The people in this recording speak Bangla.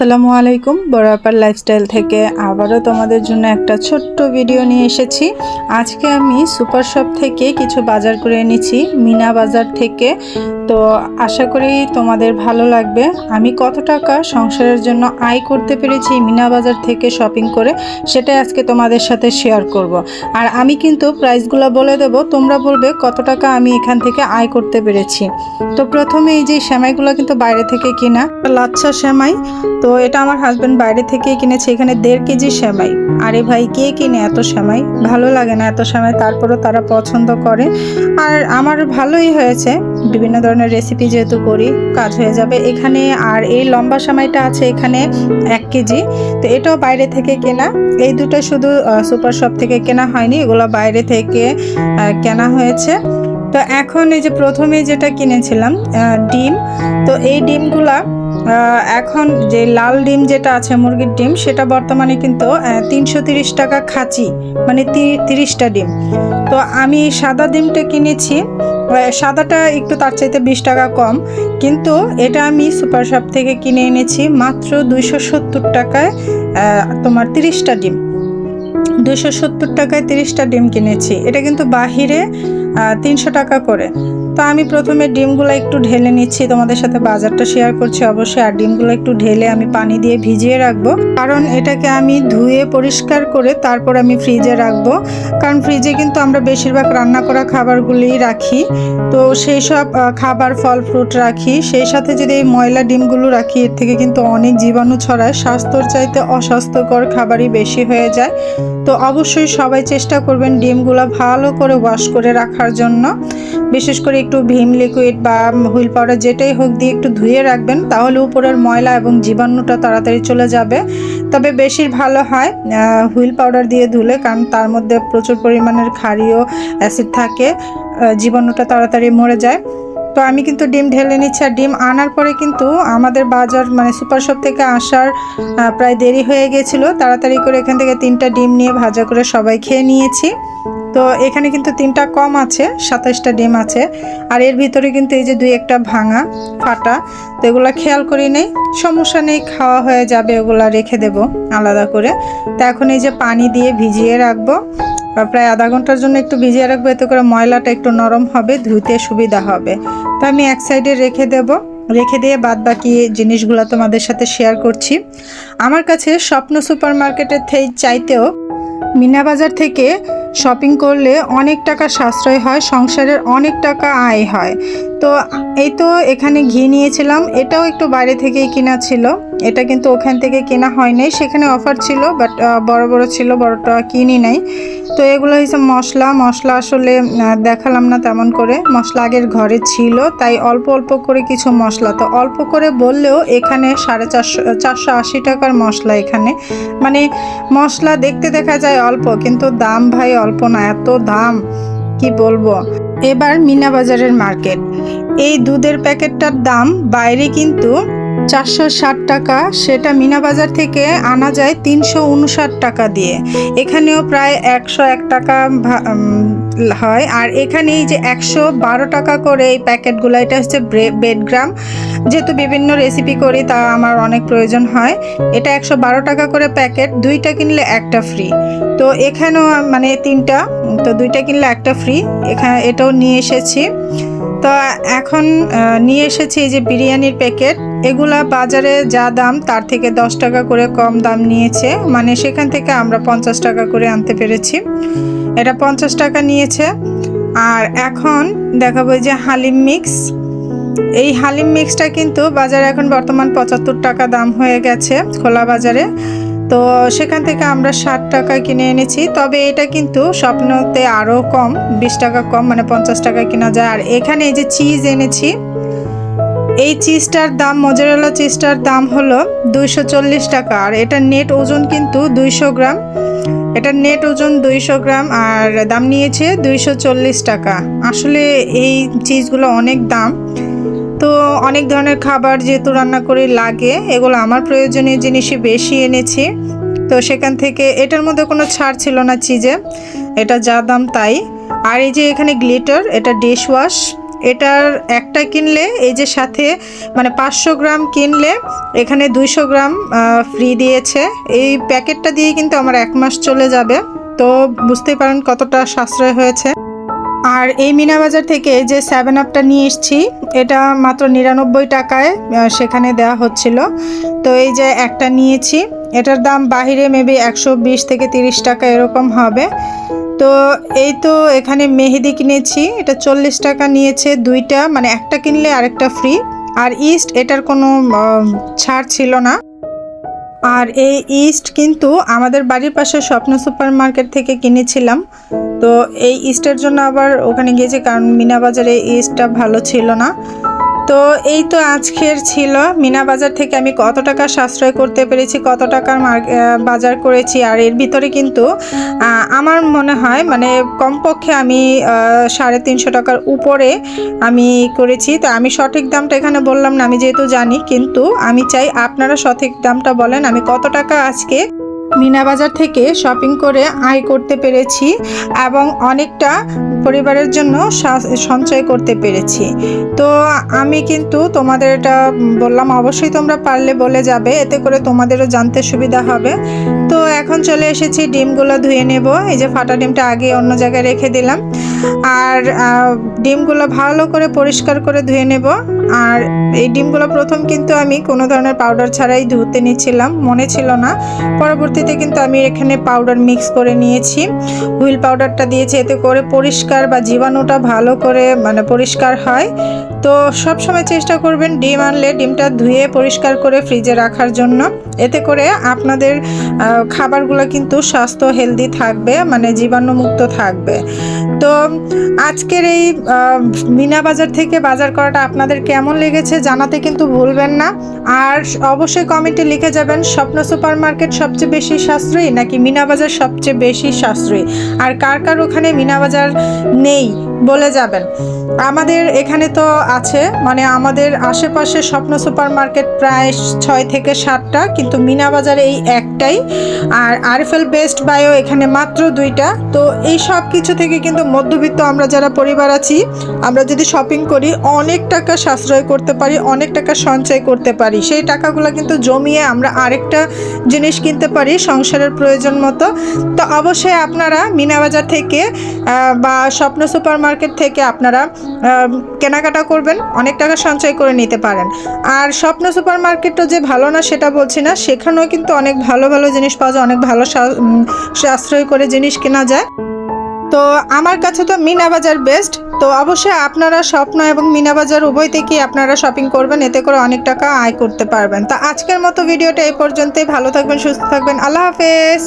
আসসালামু আলাইকুম, বড় আপার লাইফস্টাইল থেকে আবারও তোমাদের জন্য একটা ছোট্ট ভিডিও নিয়ে এসেছি। আজকে আমি সুপার শপ থেকে কিছু বাজার করে এনেছি, মিনা বাজার থেকে। তো আশা করি তোমাদের ভালো লাগবে। আমি কত টাকা সংসারের জন্য আয় করতে পেরেছি মিনা বাজার থেকে শপিং করে, সেটাই আজকে তোমাদের সাথে শেয়ার করব। আর আমি কিন্তু প্রাইসগুলো বলে দেব, তোমরা বলবে কত টাকা আমি এখান থেকে আয় করতে পেরেছি। তো প্রথমে এই যে সেমাইগুলো কিন্তু বাইরে থেকে কিনা, লাচ্ছা সেমাই। তো এটা আমার হাজব্যান্ড বাইরে থেকে কিনেছে, এখানে 1.5 কেজি সেমাই। আরে ভাই, কে কিনে এত সেমাই? ভালো লাগে না এত সেমাই, তারপরও তারা পছন্দ করে। আর আমার ভালোই হয়েছে, বিভিন্ন ধরনের রেসিপি যেহেতু করি, কাজ হয়ে যাবে এখানে। আর এই লম্বা সেমাইটা আছে এখানে 1 কেজি। তো এটাও বাইরে থেকে কেনা। এই দুটো শুধু সুপার শপ থেকে কেনা হয়নি, এগুলো বাইরে থেকে কেনা হয়েছে। তো এখন এই যে প্রথমে যেটা কিনেছিলাম ডিম, তো এই ডিমগুলা এখন যে লাল ডিম যেটা আছে মুরগির ডিম, সেটা বর্তমানে কিন্তু 330 টাকা খাঁচি, মানে 30টা ডিম। তো আমি সাদা ডিমটা কিনেছি, সাদাটা একটু তার চাইতে 20 টাকা কম, কিন্তু এটা আমি সুপার শপ থেকে কিনে এনেছি মাত্র 270 টাকায়। তোমার 30টা ডিম, 270 টাকায় 30টা ডিম কিনেছি। এটা কিন্তু বাহিরে 300 টাকা করে। তো আমি প্রথমে ডিমগুলো একটু ঢেলে নিচ্ছি, তোমাদের সাথে বাজারটা শেয়ার করছি অবশ্যই। আর ডিমগুলো একটু ঢেলে আমি পানি দিয়ে ভিজিয়ে রাখবো, কারণ এটাকে আমি ধুয়ে পরিষ্কার করে তারপর আমি ফ্রিজে রাখবো। কারণ ফ্রিজে কিন্তু আমরা বেশিরভাগ রান্না করা খাবারগুলি রাখি, তো সেই সব খাবার, ফল ফ্রুট রাখি, সেই সাথে যদি এই ময়লা ডিমগুলো রাখি, এর থেকে কিন্তু অনেক জীবাণু ছড়ায়, স্বাস্থ্যর চাইতে অস্বাস্থ্যকর খাবারই বেশি হয়ে যায়। তো অবশ্যই সবাই চেষ্টা করবেন ডিমগুলো ভালো করে ওয়াশ করে রাখার জন্য। বিশেষ করে একটু ভিম লিকুইড বা হুইল পাউডার যেটাই হোক দিয়ে একটু ধুয়ে রাখবেন, তাহলে উপরের ময়লা এবং জীবাণুটা তাড়াতাড়ি চলে যাবে। তবে বেশি ভালো হয় হুইল পাউডার দিয়ে ধুলে, কারণ তার মধ্যে প্রচুর পরিমাণের ক্ষারীয় অ্যাসিড থাকে, জীবাণুটা তাড়াতাড়ি মরে যায়। তো আমি কিন্তু ডিম ঢেলে নিচ্ছি। আর ডিম আনার পরে কিন্তু আমাদের বাজার মানে সুপার শপ থেকে আসার প্রায় দেরি হয়ে গেছিলো, তাড়াতাড়ি করে এখান থেকে 3টা ডিম নিয়ে ভাজা করে সবাই খেয়ে নিয়েছি। তো এখানে কিন্তু 3টা কম আছে, 27টা ডিম আছে। আর এর ভিতরে কিন্তু এই যে 2-1টা ভাঙা ফাটা, তো এগুলো খেয়াল করি নেই, সমস্যা নেই, খাওয়া হয়ে যাবে, এগুলো রেখে দেব আলাদা করে। তো এখন এই যে পানি দিয়ে ভিজিয়ে রাখবো, প্রায় আধা ঘন্টার জন্য একটু ভিজিয়ে রাখবো, এতে করে ময়লাটা একটু নরম হবে, ধুতে সুবিধা হবে। তো আমি এক সাইডে রেখে দেব, রেখে দিয়ে বাদ বাকি জিনিসগুলো তোমাদের সাথে শেয়ার করছি। আমার কাছে স্বপ্ন সুপার মার্কেটের চাইতেও মিনা বাজার থেকে শপিং করলে অনেক টাকা সাশ্রয় হয়, সংসারের অনেক টাকা আয় হয়। তো এই তো এখানে ঘি নিয়েছিলাম, এটাও একটু বাইরে থেকেই কেনা ছিল, এটা কিন্তু ওখান থেকে কেনা হয় নাই, সেখানে অফার ছিল, বাট বড় বড় ছিল, বড়টা কিনি নাই। তো এগুলো হচ্ছে মশলা আসলে দেখালাম না তেমন করে, মশলা আগের ঘরে ছিল, তাই অল্প অল্প করে কিছু মশলা। তো অল্প করে বললেও এখানে 480 টাকার মশলা এখানে, মানে মশলা দেখতে দেখা যায় অল্প, কিন্তু দাম ভাই অল্প না, এত দাম কি বলবো। এবার মিনা বাজারের মার্কেট, এই দুধের প্যাকেটটার দাম বাইরে কিন্তু 460 টাকা, সেটা মিনা বাজার থেকে আনা যায় 359 টাকা দিয়ে। এখানেও প্রায় 101 টাকা হয়। আর এখানে এই যে 112 টাকা করে এই প্যাকেটগুলো, এটা হচ্ছে ব্রেড গ্রাম, যেহেতু বিভিন্ন রেসিপি করি তা আমার অনেক প্রয়োজন হয়। এটা 112 টাকা করে প্যাকেট, 2টা কিনলে 1টা ফ্রি। তো এখানেও মানে 3টা, তো 2টা কিনলে 1টা ফ্রি, এখানে এটাও নিয়ে এসেছি। তো এখন নিয়ে এসেছি এই যে বিরিয়ানির প্যাকেট, এগুলা বাজারে যা দাম তার থেকে 10 টাকা করে কম দাম নিয়েছে, মানে সেখান থেকে আমরা 50 টাকা করে আনতে পেরেছি, এটা 50 টাকা নিয়েছে। আর এখন দেখাবো যে হালিম মিক্স, এই হালিম মিক্সটা কিন্তু বাজারে এখন বর্তমান 75 টাকা দাম হয়ে গেছে খোলা বাজারে। তো সেখান থেকে আমরা 60 টাকায় কিনে এনেছি, তবে এটা কিন্তু স্বপ্নতে আরও কম, 20 টাকা কম, মানে 50 টাকা কেনা যায়। আর এখানে এই যে চিজ এনেছি, এই চিজটার দাম, মোজারেলা চিজটার দাম হলো 240 টাকা। আর এটা নেট ওজন কিন্তু 200 গ্রাম, এটা নেট ওজন 200 গ্রাম, আর দাম নিয়েছে 240 টাকা। আসলে এই চিজগুলো অনেক দাম। তো অনেক ধরনের খাবার যেহেতু রান্না করে লাগে, এগুলো আমার প্রয়োজনীয় জিনিসই বেশি এনেছি। তো সেখান থেকে এটার মধ্যে কোনো ছাড় ছিল না চিজে, এটা যা দাম তাই। আর এই যে এখানে গ্লিটার, এটা ডিশ ওয়াশ, এটার একটা কিনলে এই যে সাথে মানে 500 গ্রাম কিনলে এখানে 200 গ্রাম ফ্রি দিয়েছে। এই প্যাকেটটা দিয়ে কিন্তু আমার 1 মাস চলে যাবে, তো বুঝতেই পারেন কতটা সাশ্রয় হয়েছে। আর এই মিনা বাজার থেকে যে 7 আপটা নিয়ে এসেছি, এটা মাত্র 99 টাকায় সেখানে দেওয়া হচ্ছিল। তো এই যে একটা নিয়েছি, এটার দাম বাহিরে মেবি 120 থেকে 30 টাকা এরকম হবে। তো এই তো এখানে মেহেদি কিনেছি, এটা 40 টাকা নিয়েছে দুইটা, মানে একটা কিনলে আরেকটা ফ্রি। আর ইস্ট, এটার কোনো ছাড় ছিল না। আর এই ইস্ট কিন্তু আমাদের বাড়ির পাশে স্বপ্ন সুপার মার্কেট থেকে কিনেছিলাম। তো এই ইস্টের জন্য আবার ওখানে গিয়েছি, কারণ মিনা বাজারে ইস্টটা ভালো ছিল না। তো এই তো আজকের ছিল মিনা বাজার থেকে আমি কত টাকা সাশ্রয় করতে পেরেছি, কত টাকার বাজার করেছি। আর এর ভিতরে কিন্তু আমার মনে হয় মানে কমপক্ষে আমি 350 টাকার উপরে আমি করেছি। তো আমি সঠিক দামটা এখানে বললাম না, আমি যেহেতু জানি, কিন্তু আমি চাই আপনারা সঠিক দামটা বলেন আমি কত টাকা আজকে মিনা বাজার থেকে শপিং করে আয় করতে পেরেছি এবং অনেকটা পরিবারের জন্য সঞ্চয় করতে পেরেছি। তো আমি কিন্তু তোমাদের এটা বললাম, অবশ্যই তোমরা পারলে বলে যাবে, এতে করে তোমাদেরও জানতে সুবিধা হবে। তো এখন চলে এসেছি ডিমগুলো ধুয়ে নেব। এই যে ফাটা ডিমটা আগে অন্য জায়গায় রেখে দিলাম। আর ডিমগুলো ভালো করে পরিষ্কার করে ধুয়ে নেব। আর এই ডিমগুলো প্রথম কিন্তু আমি কোনো ধরনের পাউডার ছাড়াই ধুতে নিচ্ছিলাম, মনে ছিল না। পরবর্তীতে কিন্তু আমি এখানে পাউডার মিক্স করে নিয়েছি, হুইল পাউডারটা দিয়েছি, এতে করে পরিষ্কার বা জীবাণুটা ভালো করে মানে পরিষ্কার হয়। তো সব সময় চেষ্টা করবেন ডিম আনলে ডিমটা ধুয়ে পরিষ্কার করে ফ্রিজে রাখার জন্য, এতে করে আপনাদের খাবারগুলো কিন্তু স্বাস্থ্য হেলদি থাকবে, মানে জীবাণুমুক্ত থাকবে। তো আজকের এই মিনা বাজার থেকে বাজার করাটা আপনাদের কেমন লেগেছে জানাতে কিন্তু ভুলবেন না। আর অবশ্যই কমেন্টে লিখে যাবেন স্বপ্ন সুপার মার্কেট সবচেয়ে বেশি সাশ্রয়ী নাকি মিনা বাজার সবচেয়ে বেশি সাশ্রয়ী। আর কার কার ওখানে মিনা বাজার নেই বলে যাবেন। আমাদের এখানে তো আছে, মানে আমাদের আশেপাশে স্বপ্ন সুপার মার্কেট প্রায় 6 থেকে 7টা, কিন্তু মিনা বাজারে এই একটাই। আর আরএফএল বেস্ট বাইও এখানে মাত্র 2টা। তো এই সব কিছু থেকে কিন্তু মধ্যবিত্ত আমরা যারা পরিবার আছি, আমরা যদি শপিং করি অনেক টাকা সাশ্রয় করতে পারি, অনেক টাকা সঞ্চয় করতে পারি। সেই টাকাগুলো কিন্তু জমিয়ে আমরা আরেকটা জিনিস কিনতে পারি সংসারের প্রয়োজন মতো। তো অবশ্যই আপনারা মিনা বাজার থেকে বা স্বপ্ন সুপার মার্কেট থেকে আপনারা কেনাকাটা করবেন, অনেক টাকা সঞ্চয় করে নিতে পারেন। আর স্বপ্ন সুপার মার্কেটও যে ভালো না সেটা বলছি না, সেখানেও কিন্তু অনেক ভালো ভালো জিনিস পাওয়া যায়, অনেক ভালো সাশ্রয় করে জিনিস কেনা যায়। তো আমার কাছে তো মিনা বাজার বেস্ট। তো অবশ্যই আপনারা স্বপ্ন এবং মিনা বাজার উভয় থেকেই আপনারা শপিং করবেন, এতে করে অনেক টাকা আয় করতে পারবেন। তো আজকের মতো ভিডিওটা এই পর্যন্তই। ভালো থাকবেন, সুস্থ থাকবেন, আল্লাহ হাফেজ।